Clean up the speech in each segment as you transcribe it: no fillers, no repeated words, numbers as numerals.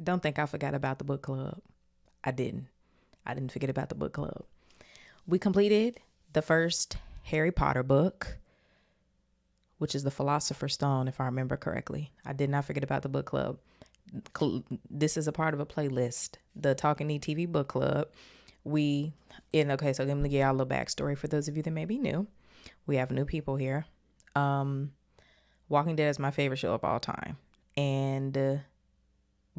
Don't think I forgot about the book club. I didn't. I didn't forget about the book club. We completed the first Harry Potter book, which is the Philosopher's Stone, if I remember correctly. I did not forget about the book club. This is a part of a playlist, the Talking TV book club. We, and okay, so let me give y'all a little backstory for those of you that may be new. We have new people here. Walking Dead is my favorite show of all time. And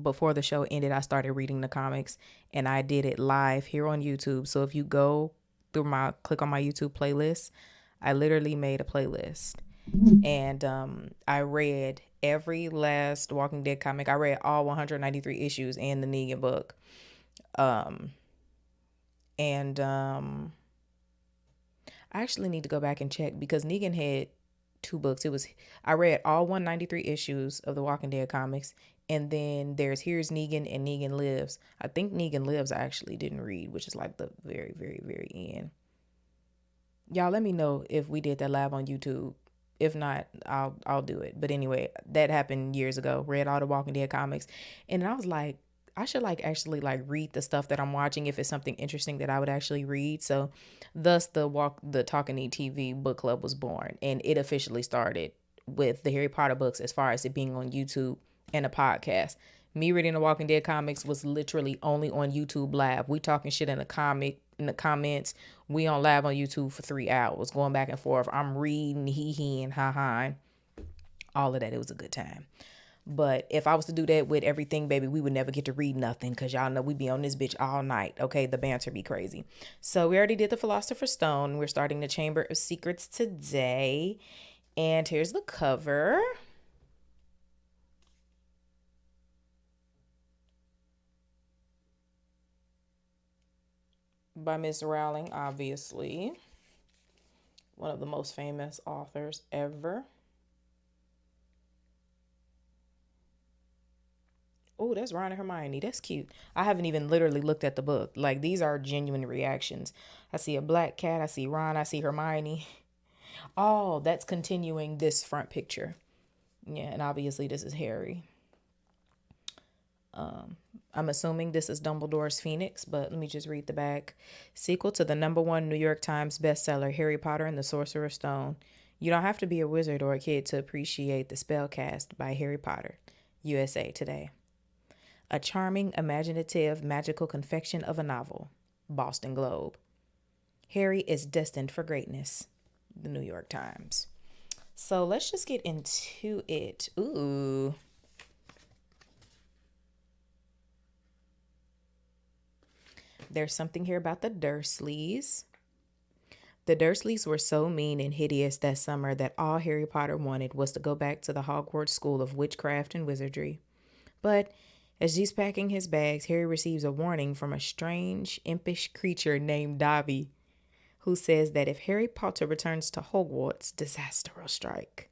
before the show ended, I started reading the comics and I did it live here on YouTube. So if you go through click on my YouTube playlist, I literally made a playlist. And I read every last Walking Dead comic. I read all 193 issues and the Negan book. And I actually need to go back and check because Negan had two books. I read all 193 issues of the Walking Dead comics, and then there's Here's Negan and Negan Lives. I think Negan Lives I actually didn't read, which is like the very, very, very end. Y'all let me know if we did that live on YouTube. If not, I'll do it. But anyway, that happened years ago. Read all the Walking Dead comics, and I was like, I should actually read the stuff that I'm watching if it's something interesting that I would actually read. So, thus the Talking TV book club was born, and it officially started with the Harry Potter books as far as it being on YouTube and a podcast. Me reading the Walking Dead comics was literally only on YouTube Live. We talking shit in the comments. We on live on YouTube for 3 hours, going back and forth. I'm reading, he and ha. All of that. It was a good time. But if I was to do that with everything, baby, we would never get to read nothing because y'all know we be on this bitch all night. Okay, the banter be crazy. So we already did the Philosopher's Stone. We're starting the Chamber of Secrets today. And here's the cover. By Miss Rowling, obviously. One of the most famous authors ever. Oh, that's Ron and Hermione. That's cute. I haven't even literally looked at the book. Like, these are genuine reactions. I see a black cat. I see Ron. I see Hermione. Oh, that's continuing this front picture. Yeah, and obviously this is Harry. I'm assuming this is Dumbledore's Phoenix, but let me just read the back. Sequel to the #1 New York Times bestseller, Harry Potter and the Sorcerer's Stone. You don't have to be a wizard or a kid to appreciate the spell cast by Harry Potter. USA Today. A charming, imaginative, magical confection of a novel. Boston Globe. Harry is destined for greatness. The New York Times. So let's just get into it. Ooh. There's something here about the Dursleys. The Dursleys were so mean and hideous that summer that all Harry Potter wanted was to go back to the Hogwarts School of Witchcraft and Wizardry. But as he's packing his bags, Harry receives a warning from a strange, impish creature named Dobby, who says that if Harry Potter returns to Hogwarts, disaster will strike.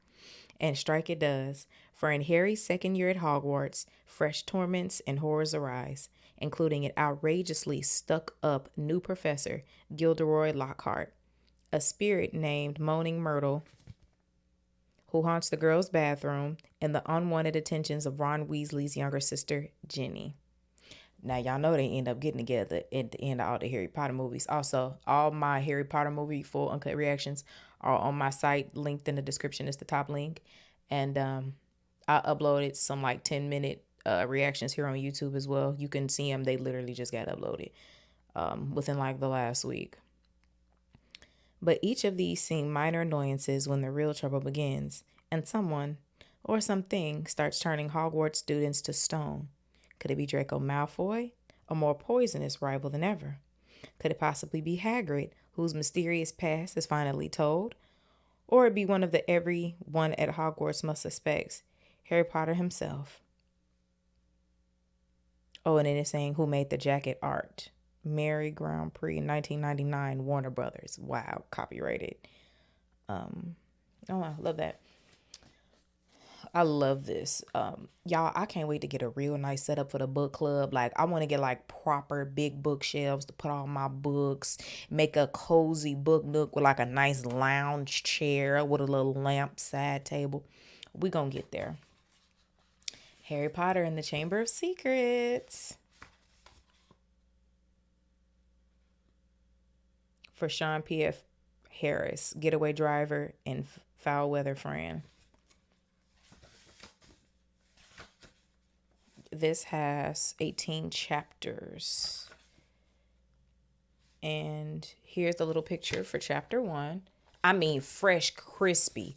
And strike it does, for in Harry's second year at Hogwarts, fresh torments and horrors arise, including an outrageously stuck-up new professor, Gilderoy Lockhart, a spirit named Moaning Myrtle, who haunts the girls' bathroom, and the unwanted attentions of Ron Weasley's younger sister, Ginny. Now, y'all know they end up getting together at the end of all the Harry Potter movies. Also, all my Harry Potter movie full uncut reactions are on my site. Linked in the description is the top link. And I uploaded some 10-minute reactions here on YouTube as well. You can see them. They literally just got uploaded within the last week. But each of these seem minor annoyances when the real trouble begins, and someone or something starts turning Hogwarts students to stone. Could it be Draco Malfoy, a more poisonous rival than ever? Could it possibly be Hagrid, whose mysterious past is finally told? Or it be one of the everyone at Hogwarts must suspect, Harry Potter himself? Oh, and then it's saying who made the jacket art. Mary Grand Prix 1999 Warner Brothers. Wow, copyrighted. Oh, I love that. I love this. Y'all, I can't wait to get a real nice setup for the book club. I want to get proper big bookshelves to put all my books, make a cozy book nook with a nice lounge chair with a little lamp side table. We gonna get there. Harry Potter and the Chamber of Secrets. For Sean P.F. Harris, Getaway Driver, and Foul Weather Friend. This has 18 chapters. And here's the little picture for chapter 1. I mean, fresh, crispy.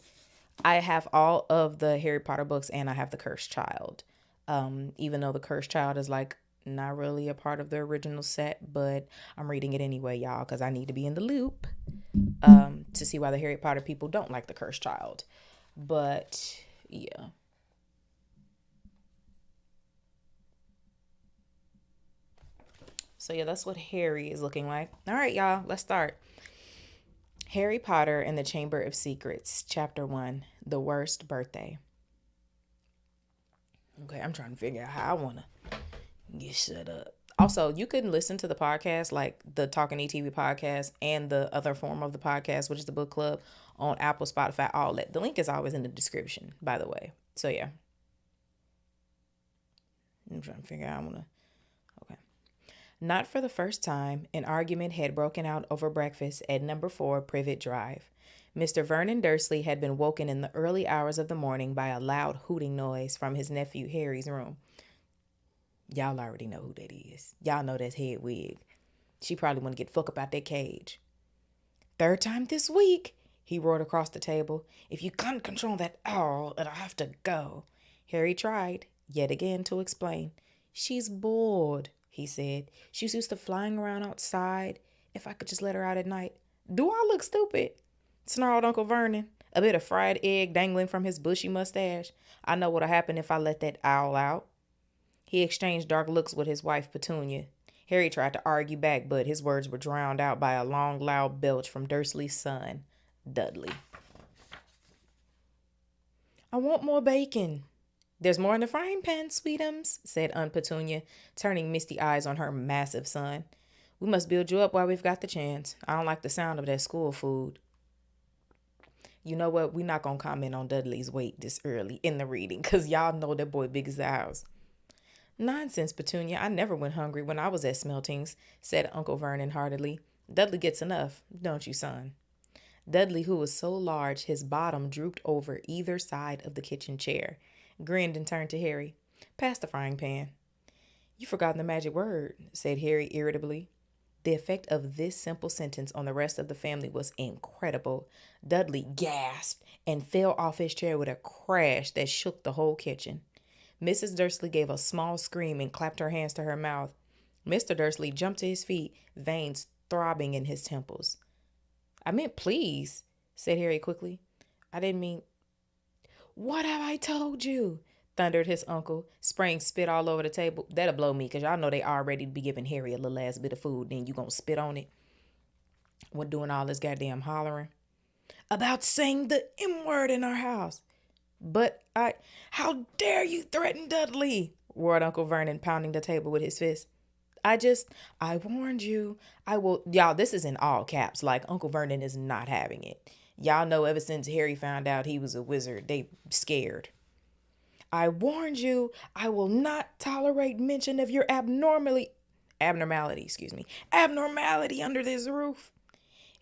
I have all of the Harry Potter books and I have the Cursed Child. Even though the Cursed Child is like not really a part of the original set, but I'm reading it anyway, y'all, because I need to be in the loop to see why the Harry Potter people don't like the Cursed Child. But yeah. So yeah, that's what Harry is looking like. All right, y'all, let's start. Harry Potter and the Chamber of Secrets, Chapter 1, The Worst Birthday. Okay, I'm trying to figure out how I want to get set up. Also, you can listen to the podcast, like the Talking ETV podcast and the other form of the podcast, which is the book club, on Apple, Spotify, all that. The link is always in the description, by the way. So yeah. I'm trying to figure out how I want to. Okay. Not for the first time, an argument had broken out over breakfast at number 4 Privet Drive. Mr. Vernon Dursley had been woken in the early hours of the morning by a loud hooting noise from his nephew Harry's room. Y'all already know who that is. Y'all know that's Hedwig. She probably want to get fuck up out that cage. Third time this week, he roared across the table. If you can't control that owl, it'll have to go. Harry tried, yet again, to explain. She's bored, he said. She's used to flying around outside. If I could just let her out at night. Do I look stupid? Snarled Uncle Vernon, a bit of fried egg dangling from his bushy mustache. I know what'll happen if I let that owl out. He exchanged dark looks with his wife, Petunia. Harry tried to argue back, but his words were drowned out by a long, loud belch from Dursley's son, Dudley. I want more bacon. There's more in the frying pan, sweetums, said Aunt Petunia, turning misty eyes on her massive son. We must build you up while we've got the chance. I don't like the sound of that school food. You know what? We're not going to comment on Dudley's weight this early in the reading, because y'all know that boy big as the house. Nonsense, Petunia. I never went hungry when I was at Smeltings, said Uncle Vernon heartily. Dudley gets enough, don't you, son? Dudley, who was so large his bottom drooped over either side of the kitchen chair, grinned and turned to Harry. Pass the frying pan. You've forgotten the magic word, said Harry irritably. The effect of this simple sentence on the rest of the family was incredible. Dudley gasped and fell off his chair with a crash that shook the whole kitchen. Mrs. Dursley gave a small scream and clapped her hands to her mouth. Mr. Dursley jumped to his feet, veins throbbing in his temples. I meant please, said Harry quickly. I didn't mean... What have I told you? Thundered his uncle, spraying spit all over the table. That'll blow me, because y'all know they already be giving Harry a little ass bit of food, then you gonna spit on it. What doing all this goddamn hollering? About saying the M-word in our house. But how dare you threaten Dudley? Roared Uncle Vernon, pounding the table with his fist. I warned you. I will, y'all, this is in all caps, like Uncle Vernon is not having it. Y'all know ever since Harry found out he was a wizard, they scared. I warned you, I will not tolerate mention of your abnormality under this roof.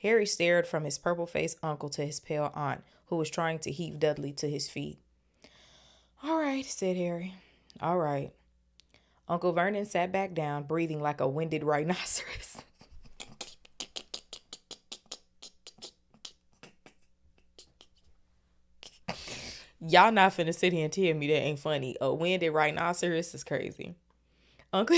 Harry stared from his purple-faced uncle to his pale aunt, who was trying to heave Dudley to his feet. All right, said Harry. All right. Uncle Vernon sat back down, breathing like a winded rhinoceros. Y'all not finna sit here and tell me that ain't funny. A winded rhinoceros is crazy. Uncle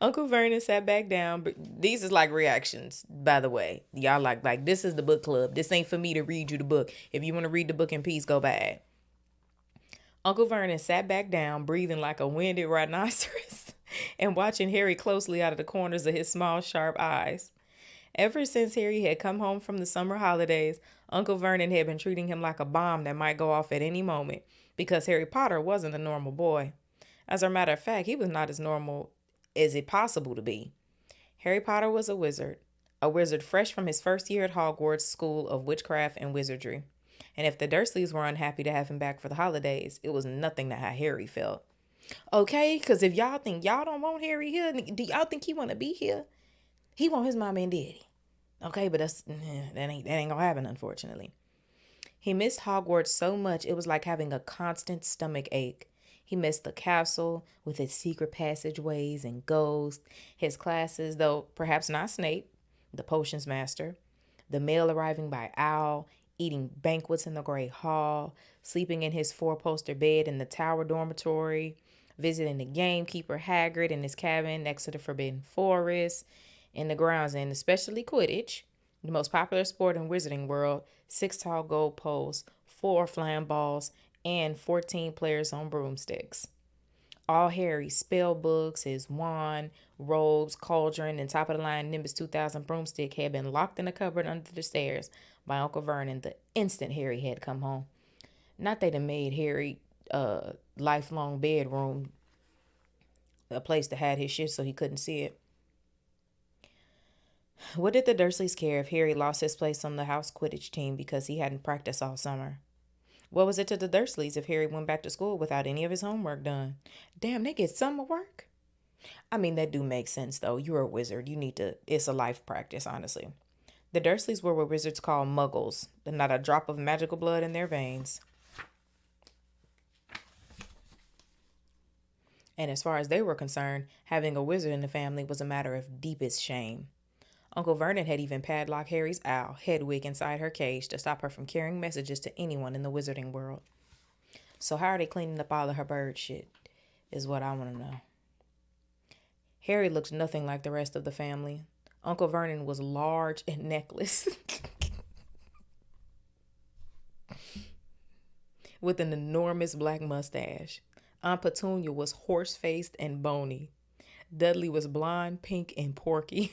Uncle Vernon sat back down. But these is like reactions, by the way. Y'all like this is the book club. This ain't for me to read you the book. If you want to read the book in peace, go back. Uncle Vernon sat back down, breathing like a winded rhinoceros and watching Harry closely out of the corners of his small, sharp eyes. Ever since Harry had come home from the summer holidays, Uncle Vernon had been treating him like a bomb that might go off at any moment, because Harry Potter wasn't a normal boy. As a matter of fact, he was not as normal as it possible to be. Harry Potter was a wizard fresh from his first year at Hogwarts School of Witchcraft and Wizardry. And if the Dursleys were unhappy to have him back for the holidays, it was nothing to how Harry felt. Okay, because if y'all think y'all don't want Harry here, do y'all think he want to be here? He want his mama and daddy. Okay, but that ain't gonna happen, unfortunately. He missed Hogwarts so much it was like having a constant stomach ache. He missed the castle with its secret passageways and ghosts, his classes, though perhaps not Snape, the potions master, the mail arriving by owl, eating banquets in the Great Hall, sleeping in his four-poster bed in the Tower dormitory, visiting the gamekeeper Hagrid in his cabin next to the Forbidden Forest, in the grounds, and especially Quidditch, the most popular sport in Wizarding World, six tall gold poles, four flying balls, and 14 players on broomsticks. All Harry's spell books, his wand, robes, cauldron, and top of the line Nimbus 2000 broomstick had been locked in a cupboard under the stairs by Uncle Vernon the instant Harry had come home. Not that it made Harry lifelong bedroom a place to hide his shit so he couldn't see it. What did the Dursleys care if Harry lost his place on the house Quidditch team because he hadn't practiced all summer? What was it to the Dursleys if Harry went back to school without any of his homework done? Damn, they get summer work? I mean, that do make sense, though. You're a wizard. It's a life practice, honestly. The Dursleys were what wizards call muggles, not a drop of magical blood in their veins. And as far as they were concerned, having a wizard in the family was a matter of deepest shame. Uncle Vernon had even padlocked Harry's owl, Hedwig, inside her cage to stop her from carrying messages to anyone in the wizarding world. So how are they cleaning up all of her bird shit, is what I want to know. Harry looked nothing like the rest of the family. Uncle Vernon was large and necklace, with an enormous black mustache. Aunt Petunia was horse-faced and bony. Dudley was blonde, pink, and porky.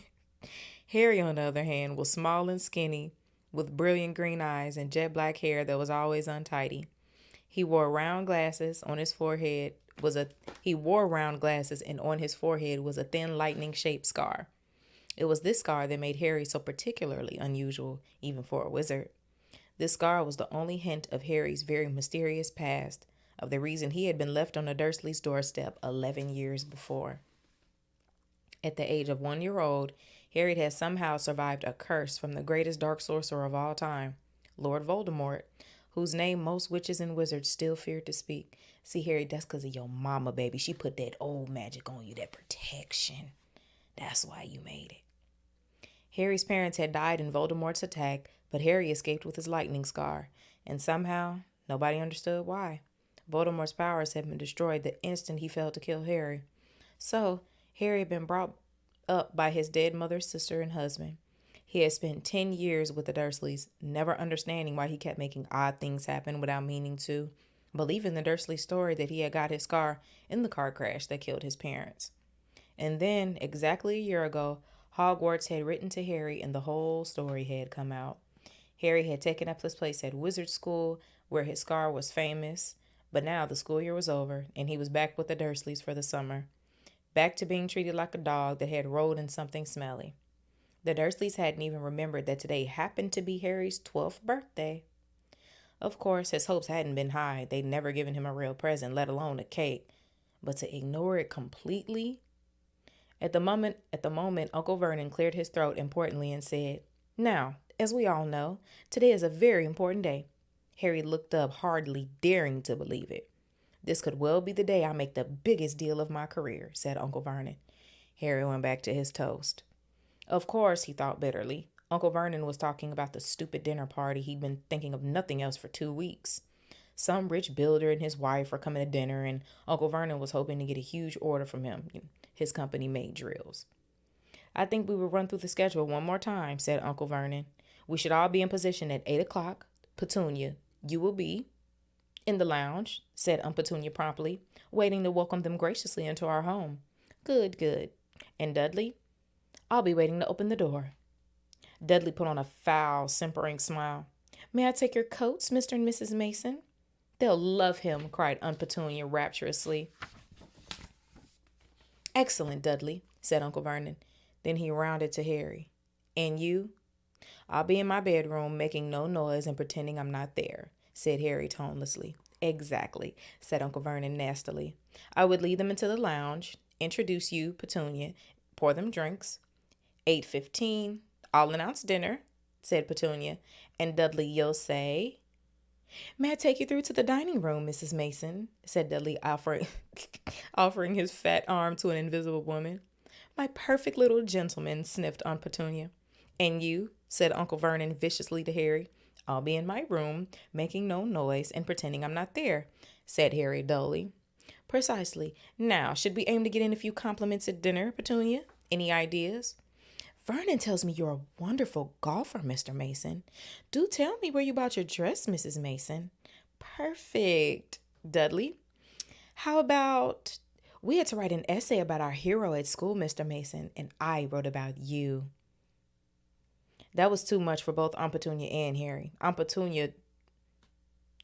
Harry, on the other hand, was small and skinny, with brilliant green eyes and jet black hair that was always untidy. He wore round glasses. On his forehead was a he wore round glasses, and on his forehead was a thin lightning-shaped scar. It was this scar that made Harry so particularly unusual, even for a wizard. This scar was the only hint of Harry's very mysterious past, of the reason he had been left on the Dursleys' doorstep 11 years before. At the age of 1 year old, Harry had somehow survived a curse from the greatest dark sorcerer of all time, Lord Voldemort, whose name most witches and wizards still feared to speak. See, Harry, that's because of your mama, baby. She put that old magic on you, that protection. That's why you made it. Harry's parents had died in Voldemort's attack, but Harry escaped with his lightning scar, and somehow nobody understood why. Voldemort's powers had been destroyed the instant he failed to kill Harry. So, Harry had been brought up by his dead mother's sister and husband. He had spent 10 years with the Dursleys, never understanding why he kept making odd things happen without meaning to, believing the Dursley story that he had got his scar in the car crash that killed his parents. And then, exactly a year ago, Hogwarts had written to Harry and the whole story had come out. Harry had taken up his place at wizard school, where his scar was famous, but now the school year was over, and he was back with the Dursleys for the summer. Back to being treated like a dog that had rolled in something smelly. The Dursleys hadn't even remembered that today happened to be Harry's 12th birthday. Of course, his hopes hadn't been high. They'd never given him a real present, let alone a cake. But to ignore it completely? At the moment, Uncle Vernon cleared his throat importantly and said, "Now, as we all know, today is a very important day." Harry looked up, hardly daring to believe it. "This could well be the day I make the biggest deal of my career," said Uncle Vernon. Harry went back to his toast. Of course, he thought bitterly. Uncle Vernon was talking about the stupid dinner party he'd been thinking of nothing else for 2 weeks. Some rich builder and his wife were coming to dinner, and Uncle Vernon was hoping to get a huge order from him. His company made drills. "I think we will run through the schedule one more time," said Uncle Vernon. "We should all be in position at 8 o'clock. Petunia, you will be in the lounge," said Aunt Petunia promptly, waiting to welcome them graciously into our home. "Good, good. And Dudley? I'll be waiting to open the door." Dudley put on a foul, simpering smile. "May I take your coats, Mr. and Mrs. Mason?" "They'll love him," cried Aunt Petunia rapturously. "Excellent, Dudley," said Uncle Vernon. Then he rounded to Harry. "And you?" I'll be in my bedroom making no noise and pretending I'm not there, said Harry tonelessly. Exactly, said Uncle Vernon nastily. I would lead them into the lounge, introduce you, Petunia, pour them drinks. 8:15, I'll announce dinner, said Petunia, and Dudley, you'll say, may I take you through to the dining room, Mrs. Mason? Said Dudley, offering his fat arm to an invisible woman. My perfect little gentleman, sniffed Aunt Petunia. And you, said Uncle Vernon viciously to Harry. I'll be in my room, making no noise and pretending I'm not there, said Harry dully. Precisely. Now, should we aim to get in a few compliments at dinner, Petunia? Any ideas? Vernon tells me you're a wonderful golfer, Mr. Mason. Do tell me where you bought your dress, Mrs. Mason. Perfect. Dudley, how about we had to write an essay about our hero at school, Mr. Mason, and I wrote about you. That was too much for both Aunt Petunia and Harry. Aunt Petunia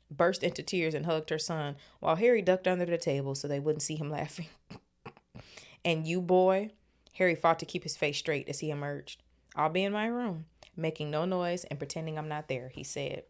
burst into tears and hugged her son, while Harry ducked under the table so they wouldn't see him laughing. And you, boy? Harry fought to keep his face straight as he emerged. I'll be in my room, making no noise and pretending I'm not there, he said.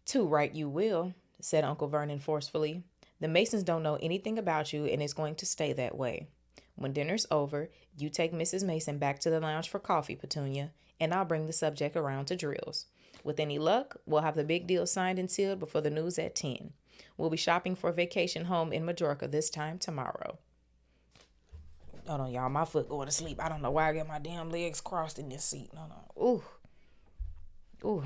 Too right you will, said Uncle Vernon forcefully. The Masons don't know anything about you, and it's going to stay that way. When dinner's over, you take Mrs. Mason back to the lounge for coffee, Petunia, and I'll bring the subject around to drills. With any luck, we'll have the big deal signed and sealed before the news at 10. We'll be shopping for a vacation home in Majorca this time tomorrow. Hold on, y'all. My foot going to sleep. I don't know why I got my damn legs crossed in this seat. No. Ooh.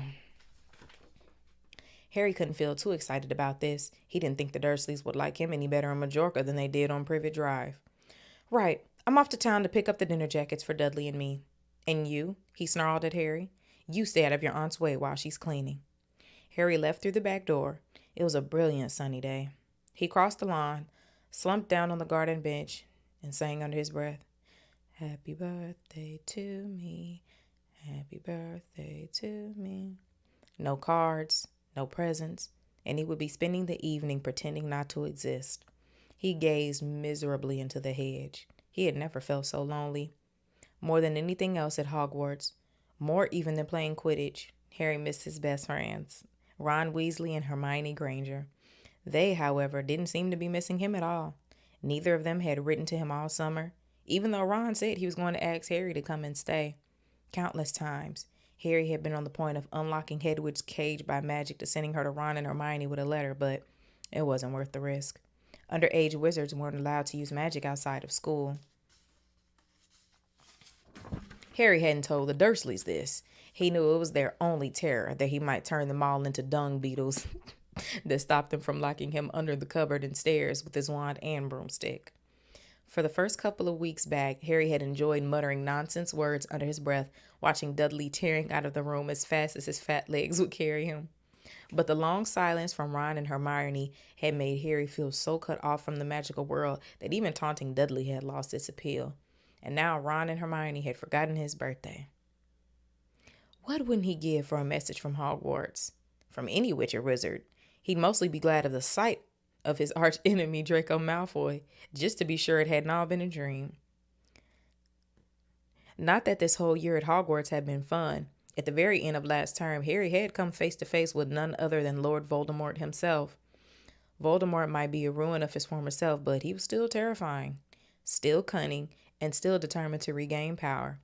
Harry couldn't feel too excited about this. He didn't think the Dursleys would like him any better in Majorca than they did on Privet Drive. Right. I'm off to town to pick up the dinner jackets for Dudley and me. And you? He snarled at Harry. You stay out of your aunt's way while she's cleaning. Harry left through the back door. It was a brilliant sunny day. He crossed the lawn, slumped down on the garden bench, and sang under his breath, Happy birthday to me, happy birthday to me. No cards, no presents, and he would be spending the evening pretending not to exist. He gazed miserably into the hedge. He had never felt so lonely. More than anything else at Hogwarts, more even than playing Quidditch, Harry missed his best friends, Ron Weasley and Hermione Granger. They, however, didn't seem to be missing him at all. Neither of them had written to him all summer, even though Ron said he was going to ask Harry to come and stay. Countless times, Harry had been on the point of unlocking Hedwig's cage by magic to sending her to Ron and Hermione with a letter, but it wasn't worth the risk. Underage wizards weren't allowed to use magic outside of school. Harry hadn't told the Dursleys this. He knew it was their only terror, that he might turn them all into dung beetles that stopped them from locking him under the cupboard and stairs with his wand and broomstick. For the first couple of weeks back, Harry had enjoyed muttering nonsense words under his breath, watching Dudley tearing out of the room as fast as his fat legs would carry him. But the long silence from Ron and Hermione had made Harry feel so cut off from the magical world that even taunting Dudley had lost its appeal. And now Ron and Hermione had forgotten his birthday. What wouldn't he give for a message from Hogwarts? From any witch or wizard. He'd mostly be glad of the sight of his arch enemy Draco Malfoy, just to be sure it hadn't all been a dream. Not that this whole year at Hogwarts had been fun. At the very end of last term, Harry had come face to face with none other than Lord Voldemort himself. Voldemort might be a ruin of his former self, but he was still terrifying, still cunning, and still determined to regain power.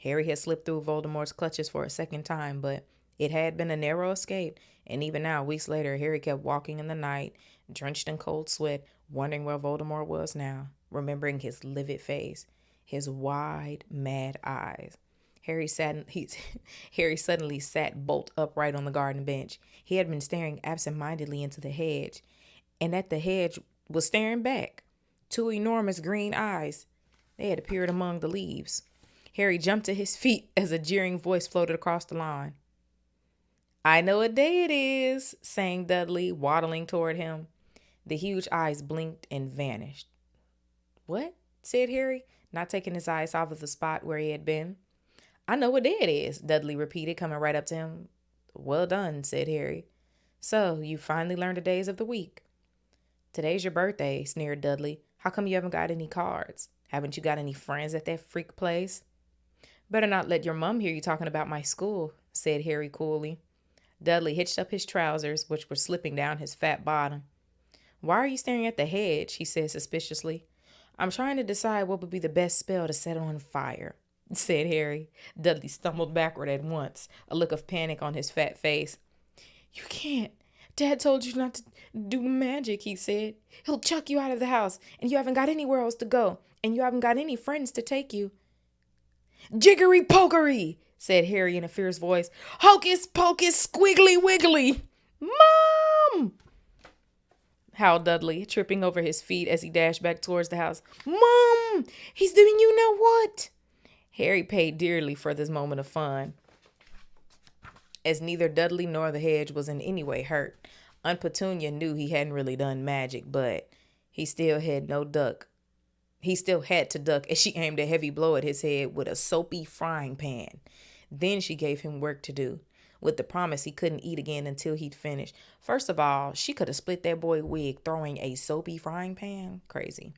Harry had slipped through Voldemort's clutches for a second time, but it had been a narrow escape, and even now, weeks later, Harry kept walking in the night, drenched in cold sweat, wondering where Voldemort was now, remembering his livid face, his wide, mad eyes. Harry suddenly sat bolt upright on the garden bench. He had been staring absent-mindedly into the hedge, and at the hedge was staring back. Two enormous green eyes. They had appeared among the leaves. Harry jumped to his feet as a jeering voice floated across the lawn. I know what day it is, sang Dudley, waddling toward him. The huge eyes blinked and vanished. What? Said Harry, not taking his eyes off of the spot where he had been. I know what day it is, Dudley repeated, coming right up to him. Well done, said Harry. So, you finally learned the days of the week. Today's your birthday, sneered Dudley. How come you haven't got any cards? Haven't you got any friends at that freak place? Better not let your mum hear you talking about my school, said Harry coolly. Dudley hitched up his trousers, which were slipping down his fat bottom. Why are you staring at the hedge? He said suspiciously. I'm trying to decide what would be the best spell to set it on fire, said Harry. Dudley stumbled backward at once, a look of panic on his fat face. You can't. Dad told you not to do magic, he said. He'll chuck you out of the house, and you haven't got anywhere else to go, and you haven't got any friends to take you. Jiggery pokery, said Harry in a fierce voice. Hocus pocus squiggly wiggly. Mom! Howled Dudley, tripping over his feet as he dashed back towards the house. Mom! He's doing you know what? Harry paid dearly for this moment of fun, as neither Dudley nor the hedge was in any way hurt. Aunt Petunia knew he hadn't really done magic, but he still had no duck. He still had to duck as she aimed a heavy blow at his head with a soapy frying pan. Then she gave him work to do, with the promise he couldn't eat again until he'd finished. First of all, she could have split that boy wig throwing a soapy frying pan. Crazy.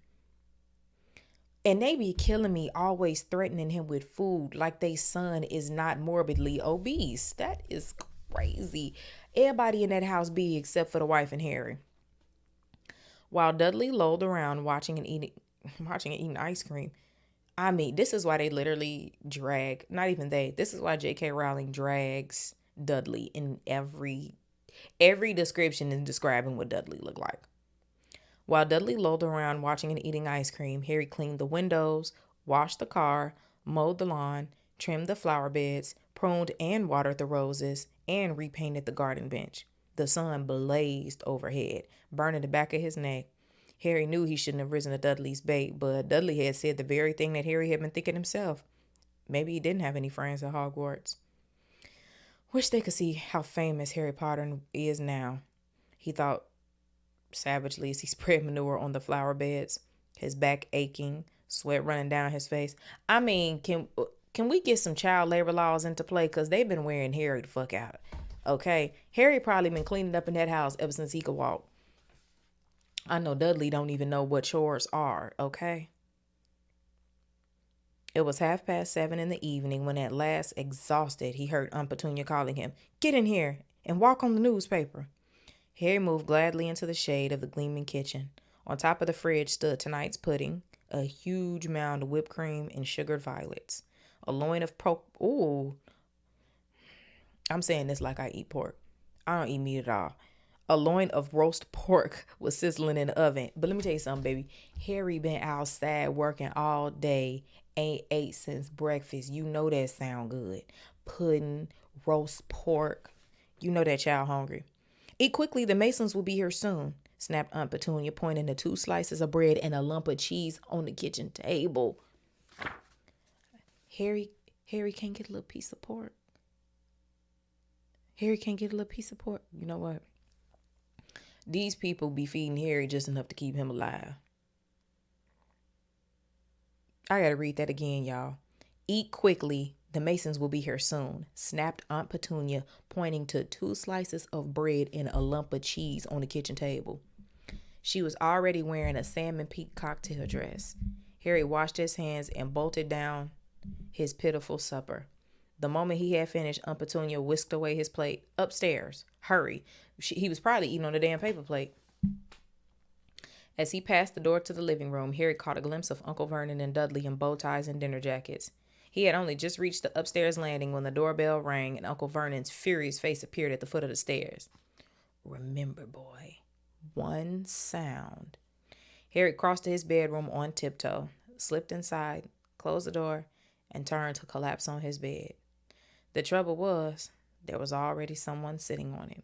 And they be killing me, always threatening him with food like they son is not morbidly obese. That is crazy. Everybody in that house be except for the wife and Harry. While Dudley lolled around watching and eating ice cream. I mean, this is why they literally drag, not even they, this is why J.K. Rowling drags Dudley in every description in describing what Dudley looked like. While Dudley lolled around watching and eating ice cream, Harry cleaned the windows, washed the car, mowed the lawn, trimmed the flower beds, pruned and watered the roses, and repainted the garden bench. The sun blazed overhead, burning the back of his neck. Harry knew he shouldn't have risen to Dudley's bait, but Dudley had said the very thing that Harry had been thinking himself. Maybe he didn't have any friends at Hogwarts. Wish they could see how famous Harry Potter is now, he thought savagely as he spread manure on the flower beds, his back aching, sweat running down his face. I mean, can we get some child labor laws into play? Because they've been wearing Harry the fuck out. Okay? Harry probably been cleaning up in that house ever since he could walk. I know Dudley don't even know what chores are, okay? It was 7:30 in the evening when at last, exhausted, he heard Aunt Petunia calling him. Get in here and walk on the newspaper. Harry moved gladly into the shade of the gleaming kitchen. On top of the fridge stood tonight's pudding, a huge mound of whipped cream and sugared violets, a loin of Ooh, I'm saying this like I eat pork. I don't eat meat at all. A loin of roast pork was sizzling in the oven. But let me tell you something, baby. Harry been outside working all day, ain't ate since breakfast. You know that sound good. Pudding, roast pork. You know that child hungry. Eat quickly, the Masons will be here soon, snapped Aunt Petunia, pointing to 2 slices of bread and a lump of cheese on the kitchen table. Harry can't get a little piece of pork. Harry can't get a little piece of pork. You know what? These people be feeding Harry just enough to keep him alive. I gotta read that again, y'all. Eat quickly. The Masons will be here soon, snapped Aunt Petunia, pointing to 2 slices of bread and a lump of cheese on the kitchen table. She was already wearing a salmon pink cocktail dress. Harry washed his hands and bolted down his pitiful supper. The moment he had finished, Aunt Petunia whisked away his plate. Upstairs. Hurry. He was probably eating on the damn paper plate. As he passed the door to the living room, Harry caught a glimpse of Uncle Vernon and Dudley in bow ties and dinner jackets. He had only just reached the upstairs landing when the doorbell rang and Uncle Vernon's furious face appeared at the foot of the stairs. Remember, boy, one sound. Harry crossed to his bedroom on tiptoe, slipped inside, closed the door, and turned to collapse on his bed. The trouble was, there was already someone sitting on him.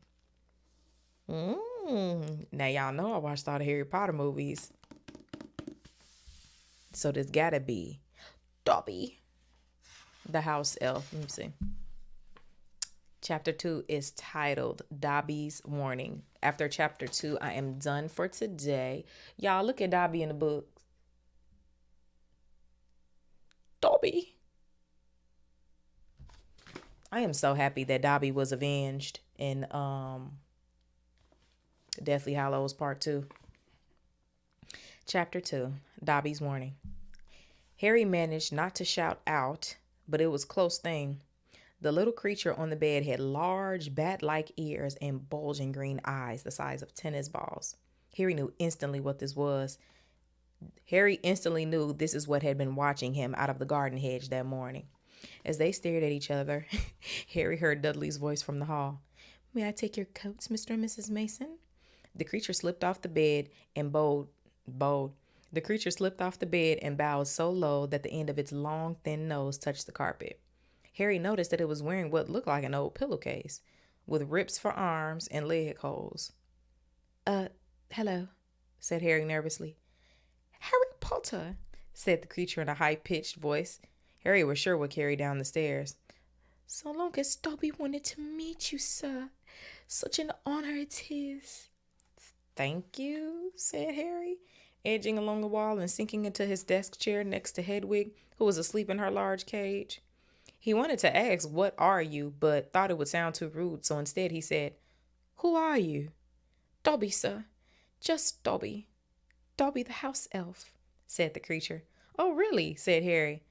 Now y'all know I watched all the Harry Potter movies. So there's gotta be Dobby, the house elf. Let me see. Chapter 2 is titled Dobby's Warning. After chapter 2, I am done for today. Y'all look at Dobby in the book. Dobby. I am so happy that Dobby was avenged in Deathly Hallows Part 2. Chapter 2, Dobby's Warning. Harry managed not to shout out but it was close thing. The little creature on the bed had large bat-like ears and bulging green eyes the size of tennis balls. Harry knew instantly what this was. Harry instantly knew this is what had been watching him out of the garden hedge that morning. As they stared at each other, Harry heard Dudley's voice from the hall. May I take your coats, Mr. and Mrs. Mason? The creature slipped off the bed and bowed. The creature slipped off the bed and bowed so low that the end of its long, thin nose touched the carpet. Harry noticed that it was wearing what looked like an old pillowcase, with rips for arms and leg holes. Hello, said Harry nervously. Harry Potter, said the creature in a high-pitched voice. Harry was sure would carry down the stairs. So long as Dobby wanted to meet you, sir. Such an honor it is. Thank you, said Harry, edging along the wall and sinking into his desk chair next to Hedwig, who was asleep in her large cage. He wanted to ask, what are you, but thought it would sound too rude, so instead he said, who are you? Dobby, sir. Just Dobby. Dobby the house elf, said the creature. Oh, really? Said Harry.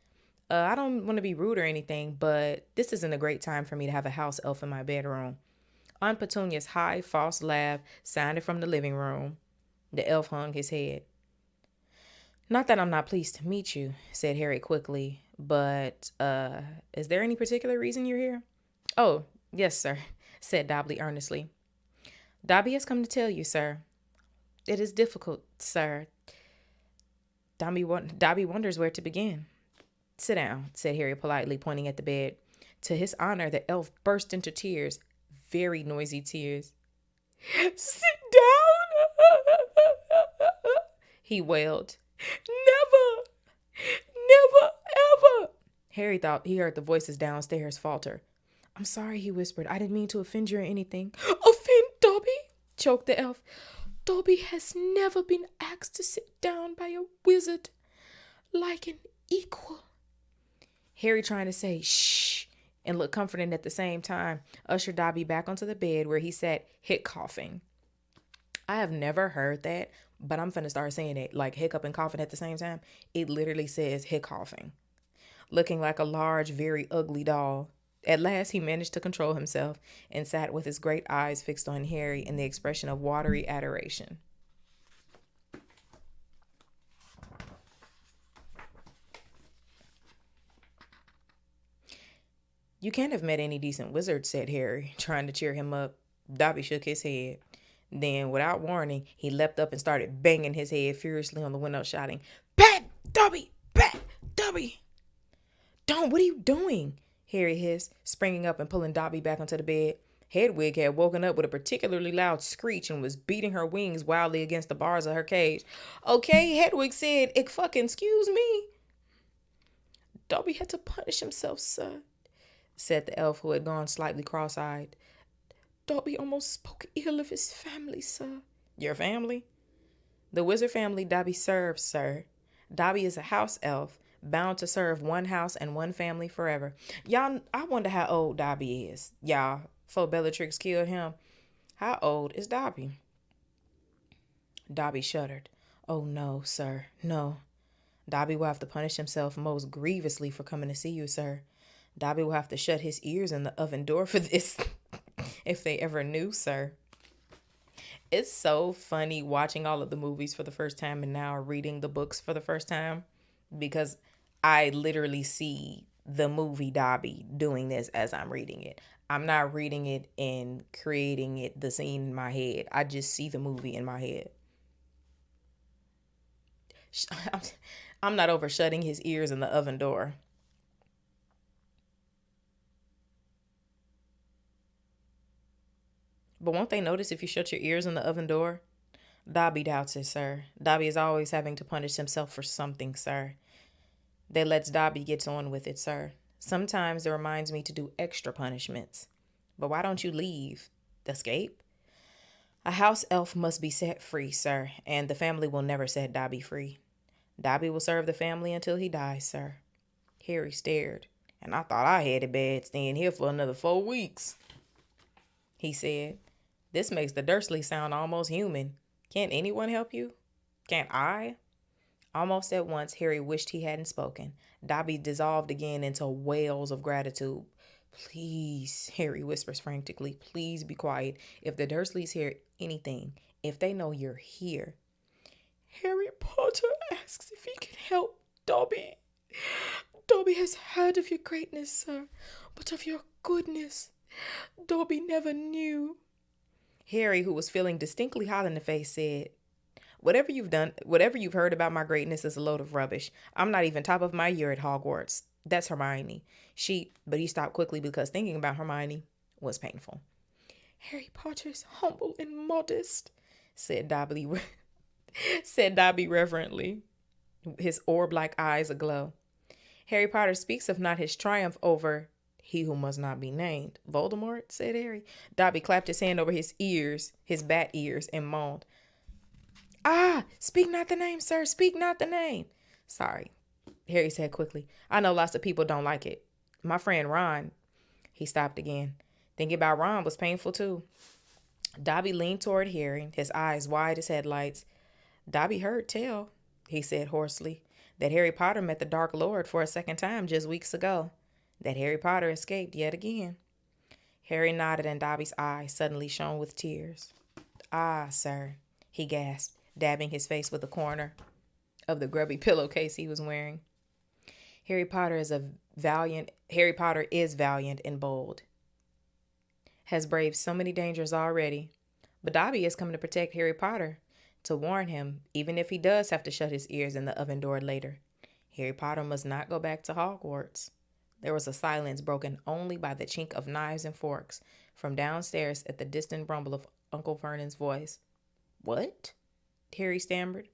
I don't want to be rude or anything, but this isn't a great time for me to have a house elf in my bedroom. Aunt Petunia's high, false laugh sounded from the living room. The elf hung his head. Not that I'm not pleased to meet you, said Harry quickly, but, is there any particular reason you're here? Oh, yes, sir, said Dobby earnestly. Dobby has come to tell you, sir. It is difficult, sir. Dobby wonders where to begin. Sit down, said Harry politely, pointing at the bed. To his honor, the elf burst into tears, very noisy tears. Sit down, he wailed. Never, never, ever. Harry thought he heard the voices downstairs falter. I'm sorry, he whispered. I didn't mean to offend you or anything. Offend Dobby? Choked the elf. Dobby has never been asked to sit down by a wizard like an equal. Harry, trying to say shh and look comforting at the same time, ushered Dobby back onto the bed where he sat coughing. I have never heard that, but I'm finna start saying it, like hiccup and coughing at the same time. It literally says coughing. Looking like a large, very ugly doll. At last, he managed to control himself and sat with his great eyes fixed on Harry in the expression of watery adoration. You can't have met any decent wizard, said Harry, trying to cheer him up. Dobby shook his head. Then, without warning, he leapt up and started banging his head furiously on the window, shouting, Pat! Dobby! Pat! Dobby! Don't, what are you doing? Harry hissed, springing up and pulling Dobby back onto the bed. Hedwig had woken up with a particularly loud screech and was beating her wings wildly against the bars of her cage. Okay, Hedwig said, excuse me. Dobby had to punish himself, sir, said the elf, who had gone slightly cross-eyed. Dobby almost spoke ill of his family, sir. Your family? The wizard family Dobby serves, sir. Dobby is a house elf, bound to serve one house and one family forever. Y'all, I wonder how old Dobby is. Y'all, before Bellatrix killed him. How old is Dobby? Dobby shuddered. Oh, no, sir, no. Dobby will have to punish himself most grievously for coming to see you, sir. Dobby will have to shut his ears in the oven door for this, if they ever knew, sir. It's so funny watching all of the movies for the first time and now reading the books for the first time, because I literally see the movie Dobby doing this as I'm reading it. I'm not reading it and creating it, the scene in my head. I just see the movie in my head. I'm not over shutting his ears in the oven door. But won't they notice if you shut your ears in the oven door? Dobby doubts it, sir. Dobby is always having to punish himself for something, sir. That lets Dobby get on with it, sir. Sometimes it reminds me to do extra punishments. But why don't you leave? Escape? A house elf must be set free, sir, and the family will never set Dobby free. Dobby will serve the family until he dies, sir. Harry stared. And I thought I had it bad staying here for another 4 weeks, he said. This makes the Dursley sound almost human. Can't anyone help you? Can't I? Almost at once, Harry wished he hadn't spoken. Dobby dissolved again into wails of gratitude. Please, Harry whispers frantically, please be quiet. If the Dursleys hear anything, if they know you're here. Harry Potter asks if he can help Dobby. Dobby has heard of your greatness, sir, but of your goodness, Dobby never knew. Harry, who was feeling distinctly hot in the face, said, whatever you've heard about my greatness is a load of rubbish. I'm not even top of my year at Hogwarts. That's Hermione. But he stopped quickly because thinking about Hermione was painful. Harry Potter is humble and modest, said Dobby, said Dobby reverently, his orb-like eyes aglow. Harry Potter speaks of not his triumph over he who must not be named. Voldemort, said Harry. Dobby clapped his hand over his ears, his bat ears, and moaned. Ah, speak not the name, sir. Speak not the name. Sorry, Harry said quickly. I know lots of people don't like it. My friend Ron. He stopped again. Thinking about Ron was painful too. Dobby leaned toward Harry, his eyes wide as headlights. Dobby heard tell, he said hoarsely, that Harry Potter met the Dark Lord for a second time just weeks ago. That Harry Potter escaped yet again. Harry nodded and Dobby's eyes suddenly shone with tears. Ah, sir, he gasped, dabbing his face with a corner of the grubby pillowcase he was wearing. Harry Potter is valiant and bold. Has braved so many dangers already. But Dobby is coming to protect Harry Potter, to warn him, even if he does have to shut his ears in the oven door later. Harry Potter must not go back to Hogwarts. There was a silence broken only by the chink of knives and forks from downstairs at the distant rumble of Uncle Vernon's voice. What? Harry stammered.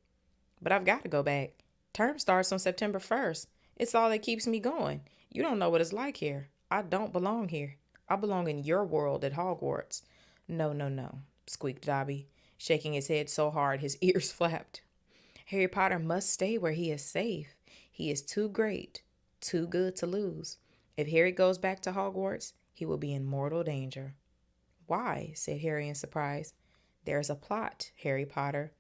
But I've got to go back. Term starts on September 1st. It's all that keeps me going. You don't know what it's like here. I don't belong here. I belong in your world at Hogwarts. No, no, no, squeaked Dobby, shaking his head so hard his ears flapped. Harry Potter must stay where he is safe. He is too great, too good to lose. If Harry goes back to Hogwarts, he will be in mortal danger. Why? Said Harry in surprise. There's a plot, Harry Potter.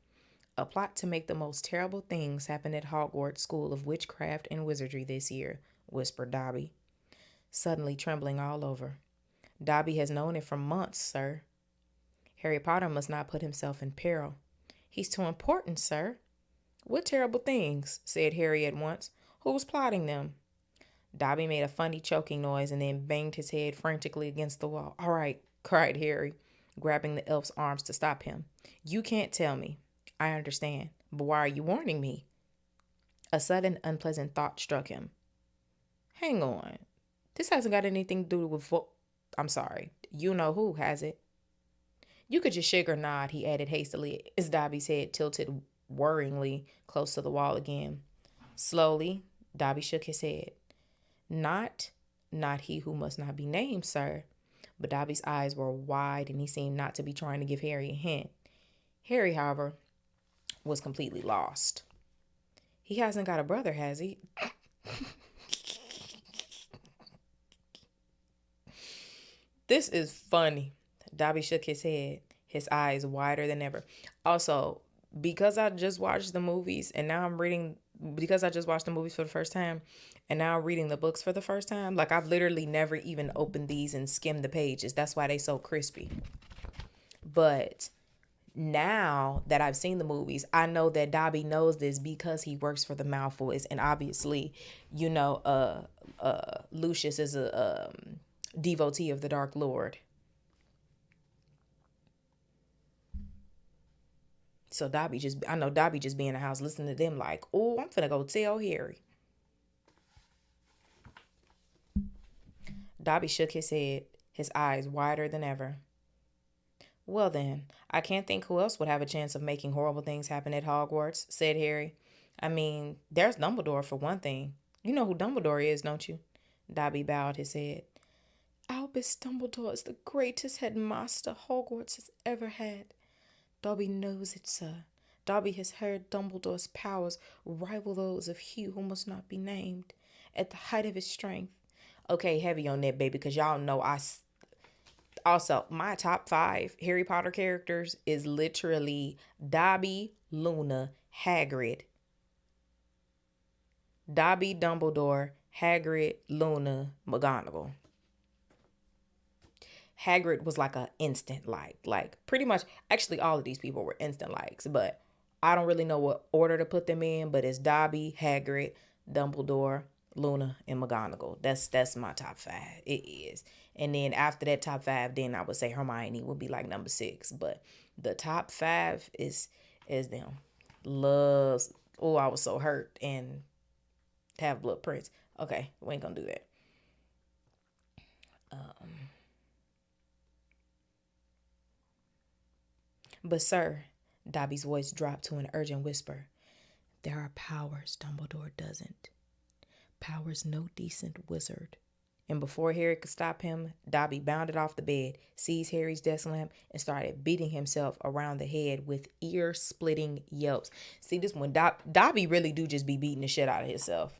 A plot to make the most terrible things happen at Hogwarts School of Witchcraft and Wizardry this year, whispered Dobby, suddenly trembling all over. Dobby has known it for months, sir. Harry Potter must not put himself in peril. He's too important, sir. What terrible things? Said Harry at once. Who's plotting them? Dobby made a funny choking noise and then banged his head frantically against the wall. All right, cried Harry, grabbing the elf's arms to stop him. You can't tell me. I understand. But why are you warning me? A sudden unpleasant thought struck him. Hang on. This hasn't got anything to do with... I'm sorry. You know who, has it? You could just shake or nod, he added hastily, as Dobby's head tilted worryingly close to the wall again. Slowly, Dobby shook his head. Not he who must not be named, sir. But Dobby's eyes were wide and he seemed not to be trying to give Harry a hint. Harry, however, was completely lost. He hasn't got a brother, has he? This is funny. Dobby shook his head, his eyes wider than ever. Also, because I just watched the movies and now I'm reading, because I just watched the movies for the first time and now I'm reading the books for the first time, like I've literally never even opened these and skimmed the pages. That's why they so crispy. But now that I've seen the movies, I know that Dobby knows this because he works for the Malfoys. And obviously, Lucius is a devotee of the Dark Lord. So I know Dobby just be in the house listening to them like, oh, I'm finna go tell Harry. Dobby shook his head, his eyes wider than ever. Well then, I can't think who else would have a chance of making horrible things happen at Hogwarts, said Harry. I mean, there's Dumbledore for one thing. You know who Dumbledore is, don't you? Dobby bowed his head. Albus Dumbledore is the greatest headmaster Hogwarts has ever had. Dobby knows it, sir. Dobby has heard Dumbledore's powers rival those of he who must not be named, at the height of his strength. Okay, heavy on that, baby, because y'all know Also, my top 5 Harry Potter characters is literally Dobby, Luna, Hagrid, Dobby, Dumbledore, Hagrid, Luna, McGonagall. Hagrid was like a instant like. Like pretty much actually all of these people were instant likes, but I don't really know what order to put them in, but it's Dobby, Hagrid, Dumbledore, Luna, and McGonagall. That's my top five. It is. And then after that top five, then I would say Hermione would be like number six. But the top five is them. Loves oh, I was so hurt and have blood prints. Okay, we ain't gonna do that. But sir, Dobby's voice dropped to an urgent whisper. There are powers Dumbledore doesn't. Powers no decent wizard. And before Harry could stop him, Dobby bounded off the bed, seized Harry's desk lamp, and started beating himself around the head with ear-splitting yelps. See, this one, Dobby really do just be beating the shit out of himself.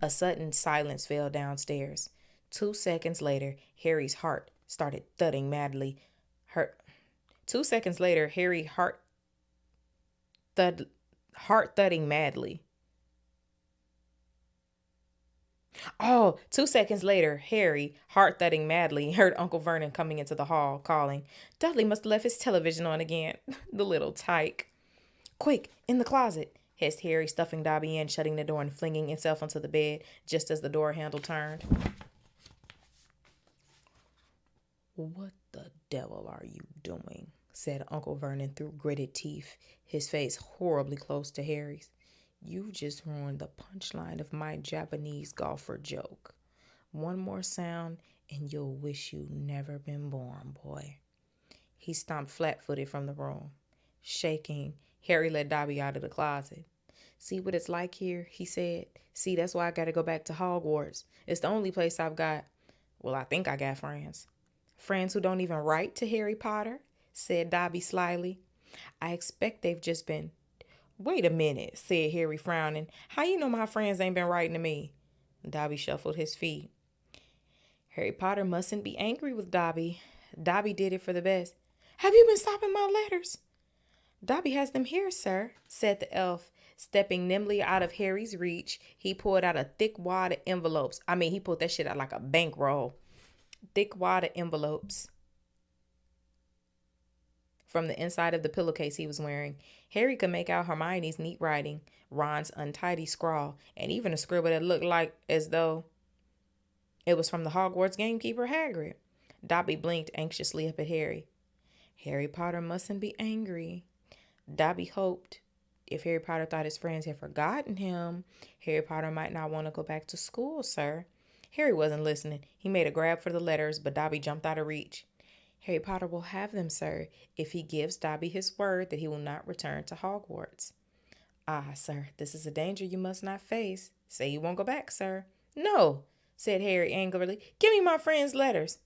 A sudden silence fell downstairs. 2 seconds later, Harry's heart started thudding madly. 2 seconds later, heart thudding madly. Oh, 2 seconds later, Harry, heart thudding madly, heard Uncle Vernon coming into the hall, calling, Dudley must have left his television on again. The little tyke. Quick, in the closet, hissed Harry, stuffing Dobby in, shutting the door and flinging himself onto the bed just as the door handle turned. What the devil are you doing? Said Uncle Vernon through gritted teeth, his face horribly close to Harry's. You just ruined the punchline of my Japanese golfer joke. One more sound and you'll wish you'd never been born, boy. He stomped flat-footed from the room. Shaking, Harry led Dobby out of the closet. See what it's like here, he said. See, that's why I gotta go back to Hogwarts. It's the only place I've got, well, I think I got friends. Friends who don't even write to Harry Potter, said Dobby slyly. I expect they've just been... Wait a minute, said Harry frowning. How you know my friends ain't been writing to me? Dobby shuffled his feet. Harry Potter mustn't be angry with Dobby. Dobby did it for the best. Have you been stopping my letters? Dobby has them here, sir, said the elf. Stepping nimbly out of Harry's reach, he pulled out a thick wad of envelopes. He pulled that shit out like a bankroll. Thick wad of envelopes from the inside of the pillowcase he was wearing. Harry could make out Hermione's neat writing, Ron's untidy scrawl, and even a scribble that looked like as though it was from the Hogwarts gamekeeper Hagrid. Dobby blinked anxiously up at Harry. Harry Potter mustn't be angry. Dobby hoped if Harry Potter thought his friends had forgotten him, Harry Potter might not want to go back to school, sir. Harry wasn't listening. He made a grab for the letters, but Dobby jumped out of reach. Harry Potter will have them, sir, if he gives Dobby his word that he will not return to Hogwarts. Ah, sir, this is a danger you must not face. Say you won't go back, sir. No, said Harry angrily. Give me my friend's letters.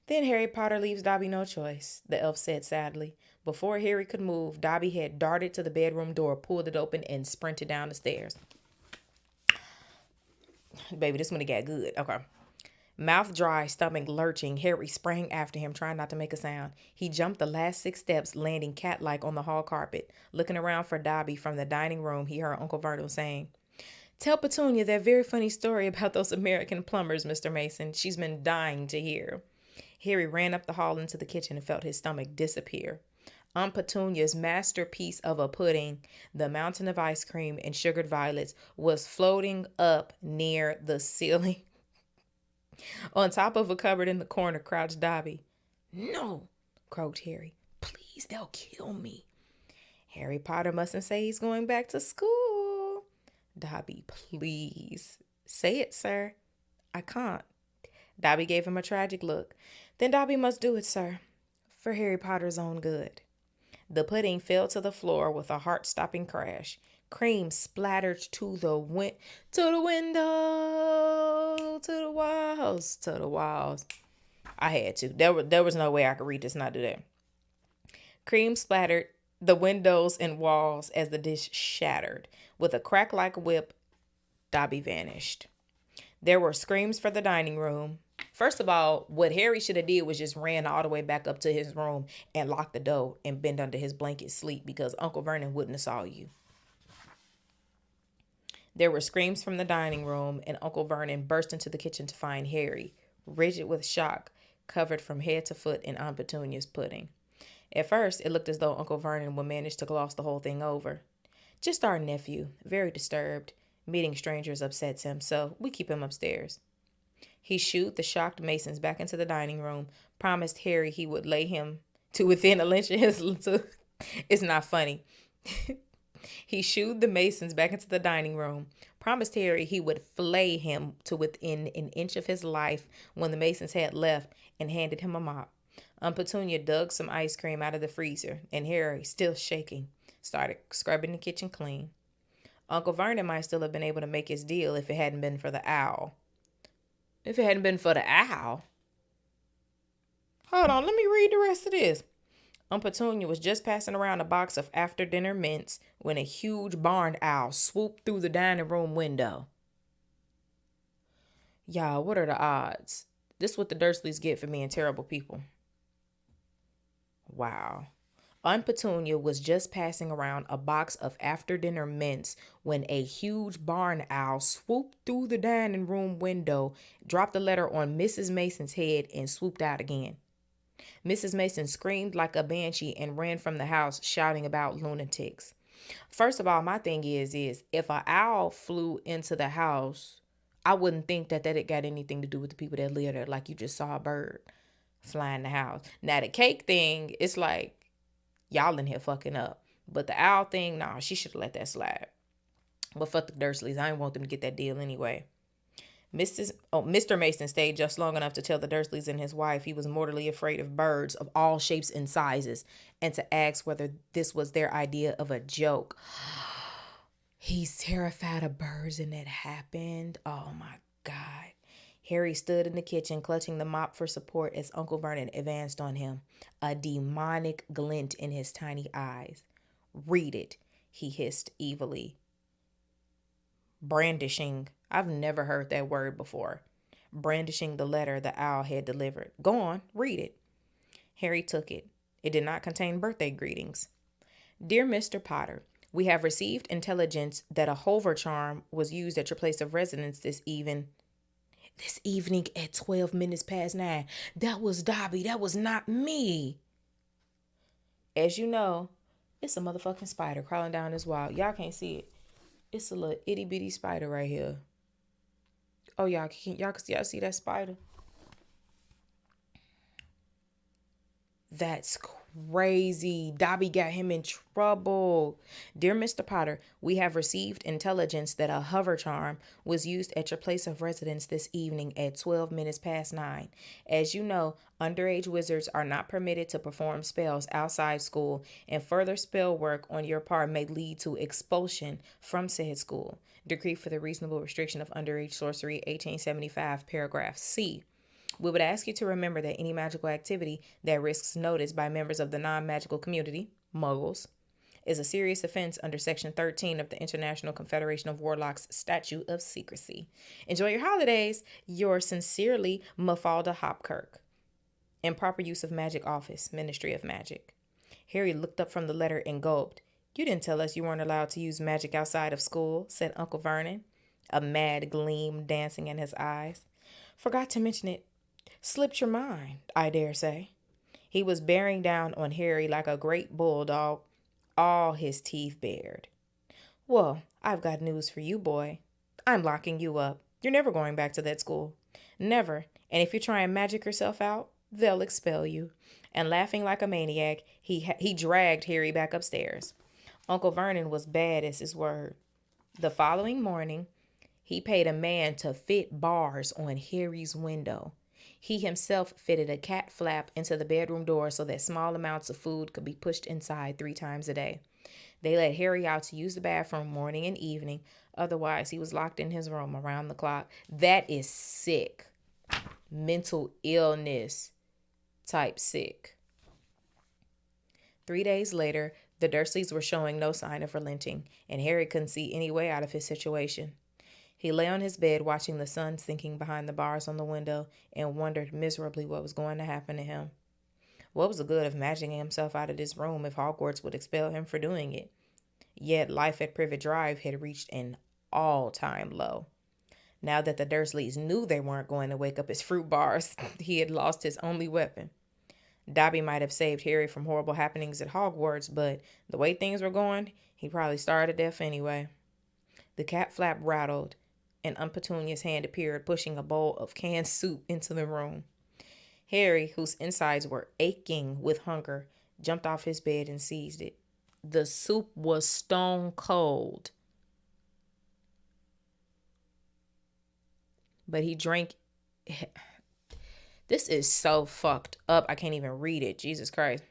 Then Harry Potter leaves Dobby no choice, the elf said sadly. Before Harry could move, Dobby had darted to the bedroom door, pulled it open, and sprinted down the stairs. Baby, this one got good. Okay. Mouth dry, stomach lurching, Harry sprang after him, trying not to make a sound. He jumped the last 6 steps, landing cat-like on the hall carpet. Looking around for Dobby from the dining room, he heard Uncle Vernon saying, Tell Petunia that very funny story about those American plumbers, Mr. Mason. She's been dying to hear. Harry ran up the hall into the kitchen and felt his stomach disappear. Aunt Petunia's masterpiece of a pudding, the mountain of ice cream and sugared violets, was floating up near the ceiling. On top of a cupboard in the corner crouched Dobby. No, croaked Harry. Please, they'll kill me. Harry Potter mustn't say he's going back to school. Dobby, please. Say it, sir. I can't. Dobby gave him a tragic look. Then Dobby must do it, sir, for Harry Potter's own good. The pudding fell to the floor with a heart-stopping crash. Cream splattered to the window, to the walls. I had to. There was no way I could read this and not do that. Cream splattered the windows and walls as the dish shattered. With a crack like a whip, Dobby vanished. There were screams for the dining room. First of all, what Harry should have did was just ran all the way back up to his room and locked the door and bend under his blanket sleep because Uncle Vernon wouldn't have saw you. There were screams from the dining room, and Uncle Vernon burst into the kitchen to find Harry, rigid with shock, covered from head to foot in Aunt Petunia's pudding. At first, it looked as though Uncle Vernon would manage to gloss the whole thing over. Just our nephew, very disturbed. Meeting strangers upsets him, so we keep him upstairs. He shooed the shocked Masons back into the dining room, promised Harry he would lay him to within a lynch of his. It's not funny. He shooed the Masons back into the dining room, promised Harry he would flay him to within an inch of his life when the Masons had left, and handed him a mop. Aunt Petunia dug some ice cream out of the freezer, and Harry, still shaking, started scrubbing the kitchen clean. Uncle Vernon might still have been able to make his deal if it hadn't been for the owl. If it hadn't been for the owl? Hold on, let me read the rest of this. Aunt Petunia was just passing around a box of after-dinner mints when a huge barn owl swooped through the dining room window. Y'all, what are the odds? This is what the Dursleys get for being terrible people. Wow. Aunt Petunia was just passing around a box of after-dinner mints when a huge barn owl swooped through the dining room window, dropped the letter on Mrs. Mason's head, and swooped out again. Mrs. Mason screamed like a banshee and ran from the house, shouting about lunatics. First of all, my thing is if an owl flew into the house, I wouldn't think that it got anything to do with the people that live there. Like you just saw a bird fly in the house. Now the cake thing, it's like y'all in here fucking up. But the owl thing, nah, she should have let that slide. But fuck the Dursleys. I didn't want them to get that deal anyway. Mr. Mason stayed just long enough to tell the Dursleys and his wife he was mortally afraid of birds of all shapes and sizes, and to ask whether this was their idea of a joke. He's terrified of birds, and it happened. Oh my God. Harry stood in the kitchen, clutching the mop for support as Uncle Vernon advanced on him, a demonic glint in his tiny eyes. "Read it," he hissed evilly, brandishing. I've never heard that word before. Brandishing the letter the owl had delivered. "Go on, read it." Harry took it. It did not contain birthday greetings. "Dear Mr. Potter, we have received intelligence that a hover charm was used at your place of residence this evening at 12 minutes past 9. That was Dobby. That was not me. As you know, it's a motherfucking spider crawling down this wall. Y'all can't see it. It's a little itty bitty spider right here. Oh, y'all see that spider? That's crazy. Dobby got him in trouble. Dear Mr. Potter, we have received intelligence that a hover charm was used at your place of residence this evening at 12 minutes past 9. As you know, underage wizards are not permitted to perform spells outside school, and further spell work on your part may lead to expulsion from said school. Decree for the reasonable restriction of underage sorcery, 1875, paragraph C. We would ask you to remember that any magical activity that risks notice by members of the non-magical community, muggles, is a serious offense under Section 13 of the International Confederation of Warlocks Statute of Secrecy. Enjoy your holidays. Yours sincerely, Mafalda Hopkirk. Improper use of magic office, Ministry of Magic. Harry looked up from the letter and gulped. "You didn't tell us you weren't allowed to use magic outside of school," said Uncle Vernon, a mad gleam dancing in his eyes. "Forgot to mention it. Slipped your mind, I dare say." He was bearing down on Harry like a great bulldog, all his teeth bared. "Well, I've got news for you, boy. I'm locking you up. You're never going back to that school. Never. And if you try and magic yourself out, they'll expel you." And laughing like a maniac, he dragged Harry back upstairs. Uncle Vernon was bad as his word. The following morning, he paid a man to fit bars on Harry's window. He himself fitted a cat flap into the bedroom door so that small amounts of food could be pushed inside 3 times a day. They let Harry out to use the bathroom morning and evening. Otherwise, he was locked in his room around the clock. That is sick. Mental illness type sick. 3 days later, the Dursleys were showing no sign of relenting, and Harry couldn't see any way out of his situation. He lay on his bed watching the sun sinking behind the bars on the window and wondered miserably what was going to happen to him. What was the good of magicking himself out of this room if Hogwarts would expel him for doing it? Yet life at Privet Drive had reached an all-time low. Now that the Dursleys knew they weren't going to wake up his fruit bars, he had lost his only weapon. Dobby might have saved Harry from horrible happenings at Hogwarts, but the way things were going, he probably starved to death anyway. The cat flap rattled, and Aunt Petunia's hand appeared, pushing a bowl of canned soup into the room. Harry, whose insides were aching with hunger, jumped off his bed and seized it. The soup was stone cold, but he drank. This is so fucked up. I can't even read it. Jesus Christ.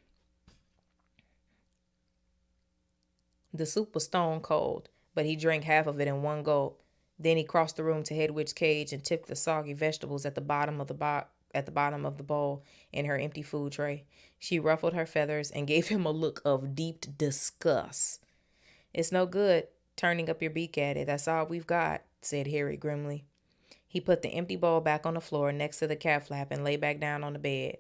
The soup was stone cold, but he drank half of it in one gulp. Then he crossed the room to Hedwig's cage and tipped the soggy vegetables at the bottom of the bowl in her empty food tray. She ruffled her feathers and gave him a look of deep disgust. "It's no good turning up your beak at it. That's all we've got," said Harry grimly. He put the empty bowl back on the floor next to the cat flap and lay back down on the bed,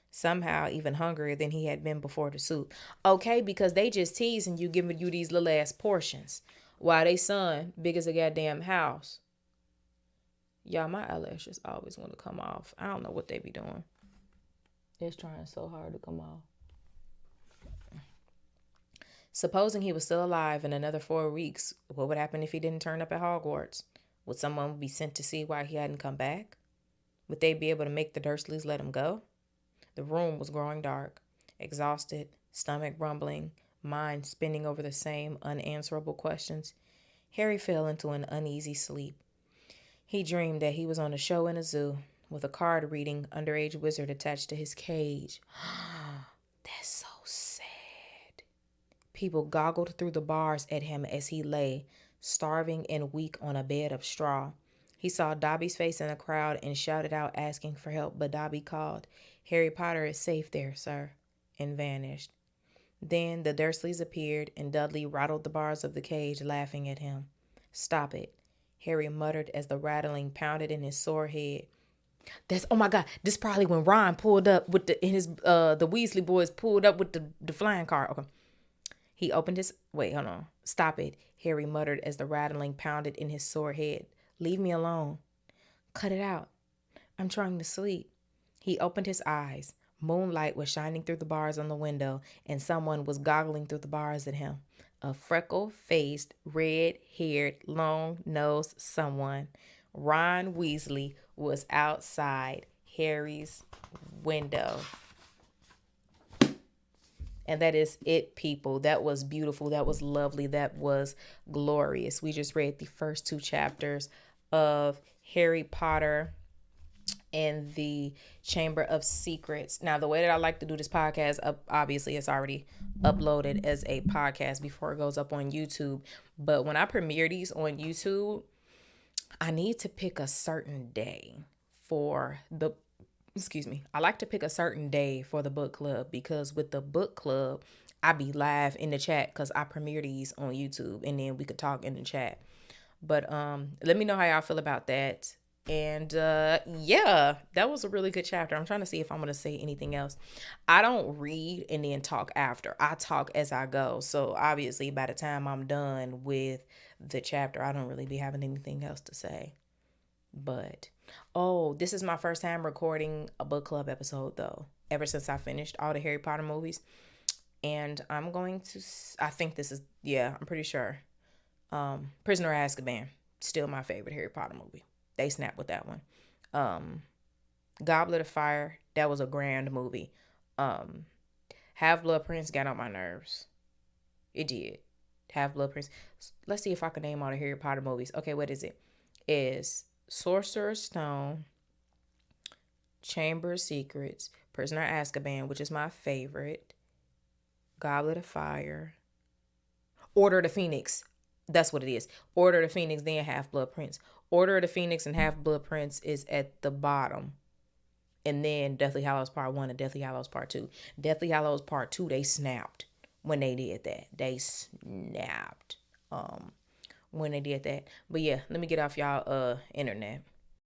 somehow even hungrier than he had been before the soup. Okay, because they just teasing you, giving you these little ass portions, while they son big as a goddamn house. Y'all, my eyelashes always want to come off. I don't know what they be doing. It's trying so hard to come off. Supposing he was still alive in another 4 weeks, what would happen if he didn't turn up at Hogwarts? Would someone be sent to see why he hadn't come back? Would they be able to make the Dursleys let him go? The room was growing dark. Exhausted, stomach rumbling, mind spinning over the same unanswerable questions, Harry fell into an uneasy sleep. He dreamed that he was on a show in a zoo with a card reading underage wizard attached to his cage. That's so sad. People goggled through the bars at him as he lay, starving and weak on a bed of straw. He saw Dobby's face in the crowd and shouted out asking for help, but Dobby called, "Harry Potter is safe there, sir," and vanished. Then the Dursleys appeared, and Dudley rattled the bars of the cage, laughing at him. "Stop it," Harry muttered as the rattling pounded in his sore head. Oh my God, this probably when Ron pulled up with the Weasley boys pulled up with the flying car. Okay. He opened his wait, hold on. "Stop it," Harry muttered as the rattling pounded in his sore head. "Leave me alone." "Cut it out. I'm trying to sleep." He opened his eyes. Moonlight was shining through the bars on the window, and someone was goggling through the bars at him. A freckle-faced, red-haired, long-nosed someone. Ron Weasley was outside Harry's window. And that is it, people. That was beautiful. That was lovely. That was glorious. We just read the first 2 chapters of Harry Potter and the Chamber of Secrets. Now, the way that I like to do this podcast, obviously it's already uploaded as a podcast before it goes up on YouTube. But when I premiere these on YouTube, I need to pick a certain day for I like to pick a certain day for the book club, because with the book club, I be live in the chat because I premiere these on YouTube and then we could talk in the chat. But let me know how y'all feel about that. And yeah, that was a really good chapter. I'm trying to see if I'm going to say anything else. I don't read and then talk after. I talk as I go. So obviously by the time I'm done with the chapter, I don't really be having anything else to say. But this is my first time recording a book club episode though, ever since I finished all the Harry Potter movies. And I'm going to, I think this is, I'm pretty sure. Prisoner of Azkaban, still my favorite Harry Potter movie. They snapped with that one. Goblet of Fire, that was a grand movie. Half-Blood Prince got on my nerves. It did. Half-Blood Prince. Let's see if I can name all the Harry Potter movies. Okay, what is it? It's Sorcerer's Stone, Chamber of Secrets, Prisoner of Azkaban, which is my favorite, Goblet of Fire, Order of the Phoenix. That's what it is. Order of the Phoenix, then Half-Blood Prince. Order of the Phoenix and Half-Blood Prince is at the bottom. And then Deathly Hallows Part 1 and Deathly Hallows Part 2. Deathly Hallows Part 2, they snapped when they did that. They snapped when they did that. But yeah, let me get off y'all internet.